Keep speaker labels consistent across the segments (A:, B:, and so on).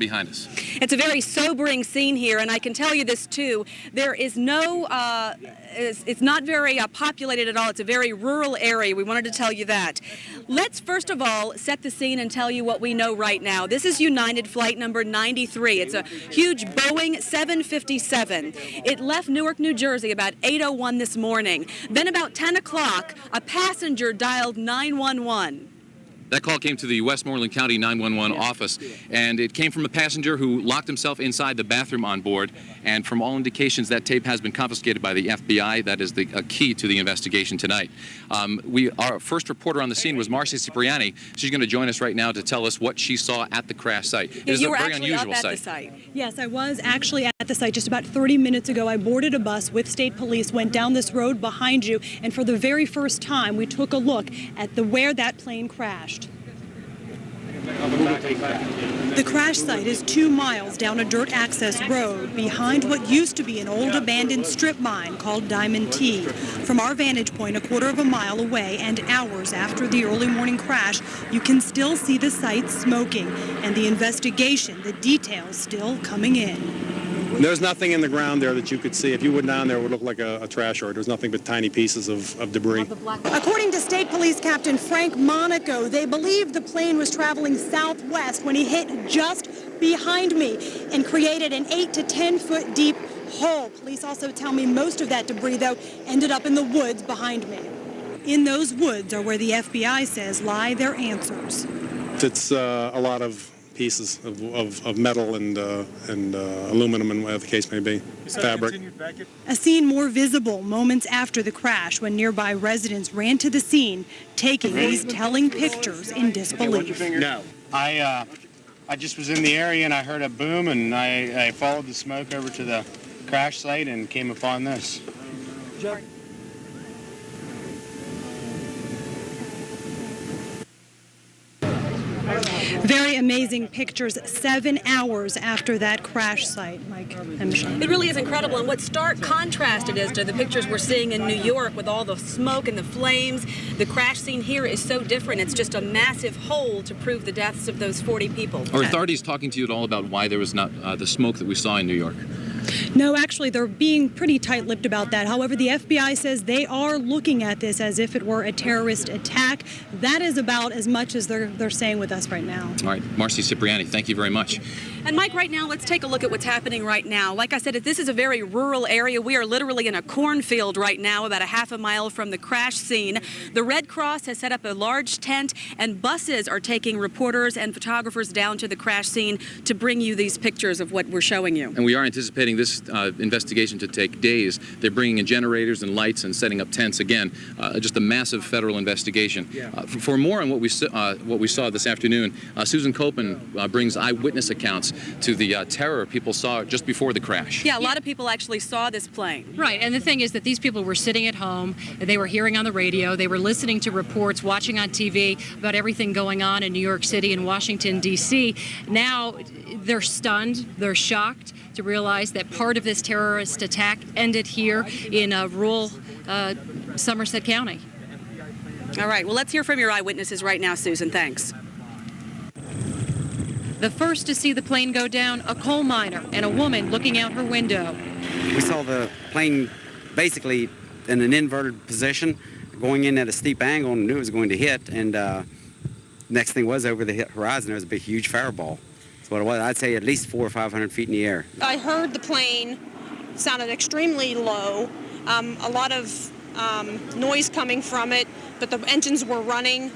A: behind us.
B: It's a very sobering scene here, and I can tell you this too. There is no, it's not very populated at all. It's a very rural area. We wanted to tell you that. Let's first of all set the scene and tell you what we know right now. This is United Flight number 93. It's a huge Boeing 757. It left Newark, New Jersey about 8:01 this morning. Then about 10 o'clock, a passenger dialed 911.
A: That call came to the Westmoreland County 911 office, and it came from a passenger who locked himself inside the bathroom on board. And from all indications, that tape has been confiscated by the FBI. That is a key to the investigation tonight. Our first reporter on the scene was Marcy Cipriani. She's going to join us right now to tell us what she saw at the crash site. It is a very unusual site.
C: Yes, I was actually at the site just about 30 minutes ago. I boarded a bus with state police, went down this road behind you, and for the very first time, we took a look at where that plane crashed. The crash site is 2 miles down a dirt access road behind what used to be an old abandoned strip mine called Diamond T. From our vantage point, a quarter of a mile away and hours after the early morning crash, you can still see the site smoking and the investigation, the details still coming in.
D: There's nothing in the ground there that you could see. If you went down there, it would look like a trash yard. There's nothing but tiny pieces of debris.
C: According to State Police Captain Frank Monaco, they believe the plane was traveling southwest when he hit just behind me and created an 8 to 10 foot deep hole. Police also tell me most of that debris, though, ended up in the woods behind me. In those woods are where the FBI says lie their answers.
D: It's a lot of pieces of metal and aluminum and whatever the case may be, fabric.
C: A scene more visible moments after the crash when nearby residents ran to the scene, taking these telling pictures in disbelief.
E: No. I just was in the area and I heard a boom and I followed the smoke over to the crash site and came upon this.
C: Very amazing pictures 7 hours after that crash site, Mike and Michelle.
B: It really is incredible, and what stark contrast it is to the pictures we're seeing in New York with all the smoke and the flames. The crash scene here is so different. It's just a massive hole to prove the deaths of those 40 people.
A: Are authorities talking to you at all about why there was not the smoke that we saw in New York?
C: No, actually, they're being pretty tight-lipped about that. However, the FBI says they are looking at this as if it were a terrorist attack. That is about as much as they're saying with us right now.
A: All right, Marcy Cipriani, thank you very much.
B: And Mike, right now, let's take a look at what's happening right now. Like I said, this is a very rural area. We are literally in a cornfield right now, about a half a mile from the crash scene. The Red Cross has set up a large tent, and buses are taking reporters and photographers down to the crash scene to bring you these pictures of what we're showing you.
A: And we are anticipating this investigation to take days. They're bringing in generators and lights and setting up tents. Again, just a massive federal investigation. For more on what we saw this afternoon, Susan Copen brings eyewitness accounts to the terror people saw just before the crash.
B: Yeah, a lot of people actually saw this plane.
F: Right, and the thing is that these people were sitting at home, they were hearing on the radio, they were listening to reports, watching on TV about everything going on in New York City and Washington, D.C. Now they're stunned, they're shocked to realize that part of this terrorist attack ended here in rural Somerset County.
B: All right, well, let's hear from your eyewitnesses right now, Susan. Thanks.
F: The first to see the plane go down, a coal miner and a woman looking out her window.
G: We saw the plane basically in an inverted position, going in at a steep angle, and knew it was going to hit. And next thing was over the horizon, there was a big, huge fireball. That's what it was. I'd say at least 400 or 500 feet in the air.
H: I heard the plane sounded extremely low, a lot of noise coming from it, but the engines were running.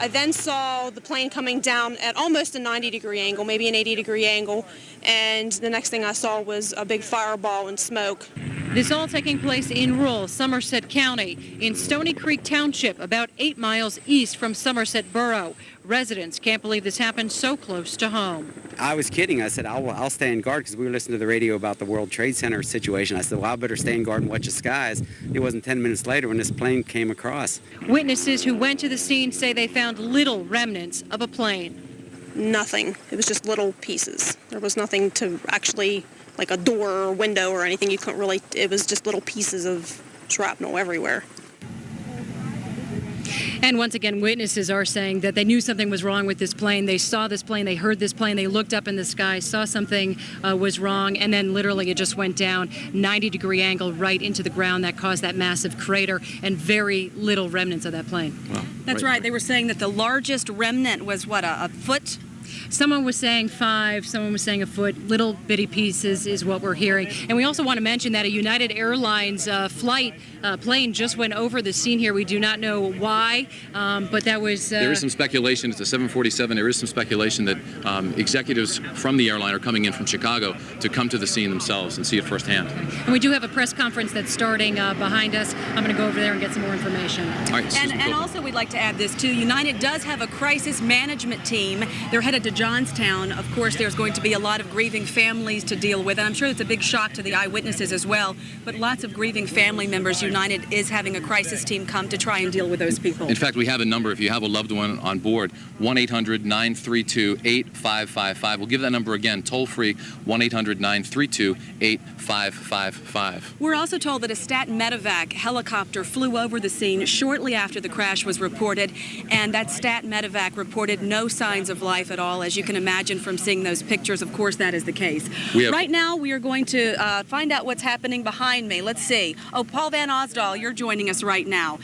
H: I then saw the plane coming down at almost a 90-degree angle, maybe an 80-degree angle, and the next thing I saw was a big fireball and smoke.
F: This all taking place in rural Somerset County, in Stony Creek Township, about 8 miles east from Somerset Borough. Residents can't believe this happened so close to home.
G: I was kidding. I said, I'll stand guard, because we were listening to the radio about the World Trade Center situation. I said, well, I better stand guard and watch the skies. It wasn't 10 minutes later when this plane came across.
F: Witnesses who went to the scene say they found little remnants of a plane.
H: Nothing. It was just little pieces. There was nothing to actually, like a door or window or anything. You couldn't really, it was just little pieces of shrapnel everywhere.
F: And once again, witnesses are saying that they knew something was wrong with this plane. They saw this plane, they heard this plane, they looked up in the sky, saw something was wrong, and then literally it just went down 90-degree angle right into the ground that caused that massive crater and very little remnants of that plane.
A: Well,
B: That's right. They were saying that the largest remnant was, what, a foot?
F: Someone was saying 5, someone was saying a foot. Little bitty pieces is what we're hearing. And we also want to mention that a United Airlines plane just went over the scene here. We do not know why, but that was...
A: There is some speculation. It's a 747. There is some speculation that executives from the airline are coming in from Chicago to come to the scene themselves and see it firsthand.
F: And we do have a press conference that's starting behind us. I'm going to go over there and get some more information.
A: All right,
B: And also we'd like to add this too. United does have a crisis management team. They're headed to Johnstown. Of course, there's going to be a lot of grieving families to deal with, and I'm sure it's a big shock to the eyewitnesses as well, but lots of grieving family members. United is having a crisis team come to try and deal with those people.
A: In fact, we have a number. If you have a loved one on board, 1-800-932-8555. We'll give that number again, toll-free, 1-800-932-8555.
B: We're also told that a Stat Medevac helicopter flew over the scene shortly after the crash was reported, and that Stat Medevac reported no signs of life at all. As you can imagine from seeing those pictures, of course, that is the case. Right now, we are going to find out what's happening behind me. Let's see. Oh, Paul Van Osdal, you're joining us right now.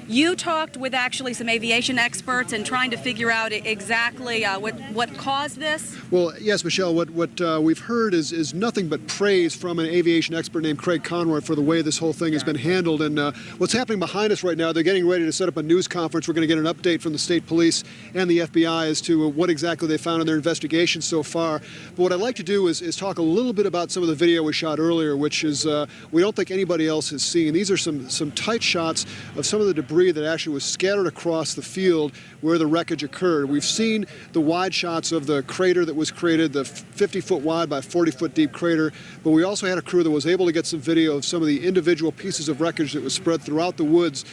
B: You talked with actually some aviation experts and trying to figure out exactly what caused this?
I: Well, yes, Michelle, what we've heard is nothing but praise from an aviation expert named Craig Conroy for the way this whole thing has been handled. And what's happening behind us right now, they're getting ready to set up a news conference. We're going to get an update from the state police and the FBI as to what exactly they found in their investigation so far. But what I'd like to do is talk a little bit about some of the video we shot earlier, which is we don't think anybody else has seen. These are some tight shots of some of the debris that actually was scattered across the field where the wreckage occurred. We've seen the wide shots of the crater that was created, the 50-foot wide by 40-foot deep crater, but we also had a crew that was able to get some video of some of the individual pieces of wreckage that was spread throughout the woods,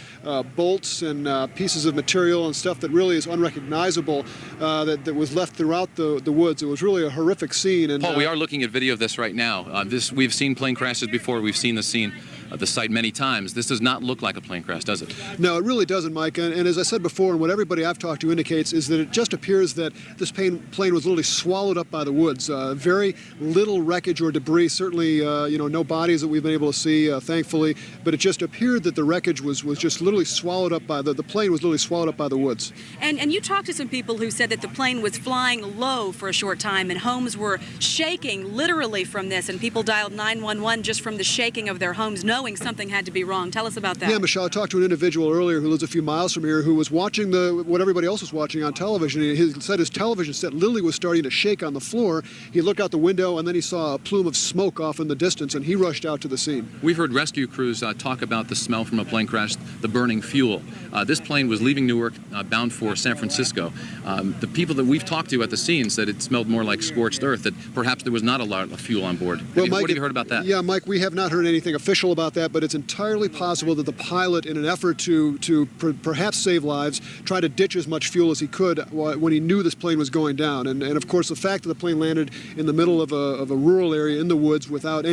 I: bolts and pieces of material and stuff that really is unrecognizable that was left throughout the woods. It was really a horrific scene. And
A: Paul, we are looking at video of this right now. We've seen plane crashes before. We've seen the scene. The site many times. This does not look like a plane crash, does it?
I: No, it really doesn't, Mike. And as I said before, and what everybody I've talked to indicates, is that it just appears that this plane was literally swallowed up by the woods. Very little wreckage or debris. Certainly, no bodies that we've been able to see, thankfully. But it just appeared that the wreckage was just literally swallowed up by the plane was literally swallowed up by the woods.
B: And you talked to some people who said that the plane was flying low for a short time, and homes were shaking literally from this, and people dialed 911 just from the shaking of their homes, knowing something had to be wrong. Tell us about that.
I: Yeah, Michelle, I talked to an individual earlier who lives a few miles from here who was watching what everybody else was watching on television. He said his television set literally was starting to shake on the floor. He looked out the window and then he saw a plume of smoke off in the distance, and he rushed out to the scene.
A: We've heard rescue crews talk about the smell from a plane crash, the burning fuel. This plane was leaving Newark bound for San Francisco. The people that we've talked to at the scene said it smelled more like scorched earth, that perhaps there was not a lot of fuel on board.
I: Mike,
A: what have you heard about that?
I: Yeah, Mike, we have not heard anything official about that, but it's entirely possible that the pilot, in an effort to perhaps save lives, tried to ditch as much fuel as he could when he knew this plane was going down. And of course, the fact that the plane landed in the middle of a rural area in the woods without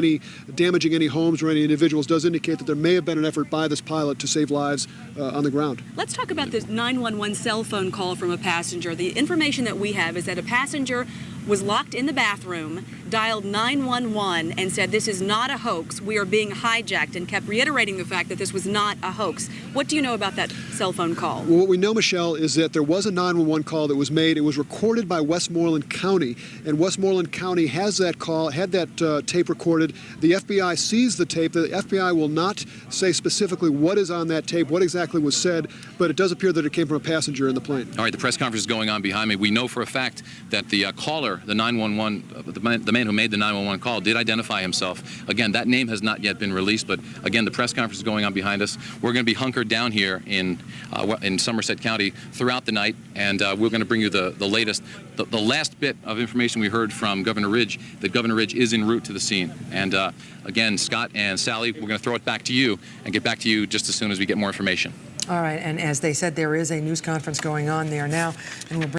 I: damaging any homes or any individuals does indicate that there may have been an effort by this pilot to save lives on the ground.
B: Let's talk about this 911 cell phone call from a passenger. The information that we have is that a passenger was locked in the bathroom, dialed 911 and said, "This is not a hoax. We are being hijacked," and kept reiterating the fact that this was not a hoax. What do you know about that cell phone call?
I: Well, what we know, Michelle, is that there was a 911 call that was made. It was recorded by Westmoreland County, and Westmoreland County has that call, had that tape recorded. The FBI sees the tape. The FBI will not say specifically what is on that tape, what exactly was said, but it does appear that it came from a passenger in the plane.
A: All right, the press conference is going on behind me. We know for a fact that the caller, the 911, the man who made the 911 call, did identify himself. Again, that name has not yet been released, but again, the press conference is going on behind us. We're going to be hunkered down here in Somerset County throughout the night, and we're going to bring you the latest, the last bit of information we heard from Governor Ridge, that Governor Ridge is en route to the scene. And again, Scott and Sally, we're going to throw it back to you and get back to you just as soon as we get more information.
J: All right, and as they said, there is a news conference going on there now, and we'll bring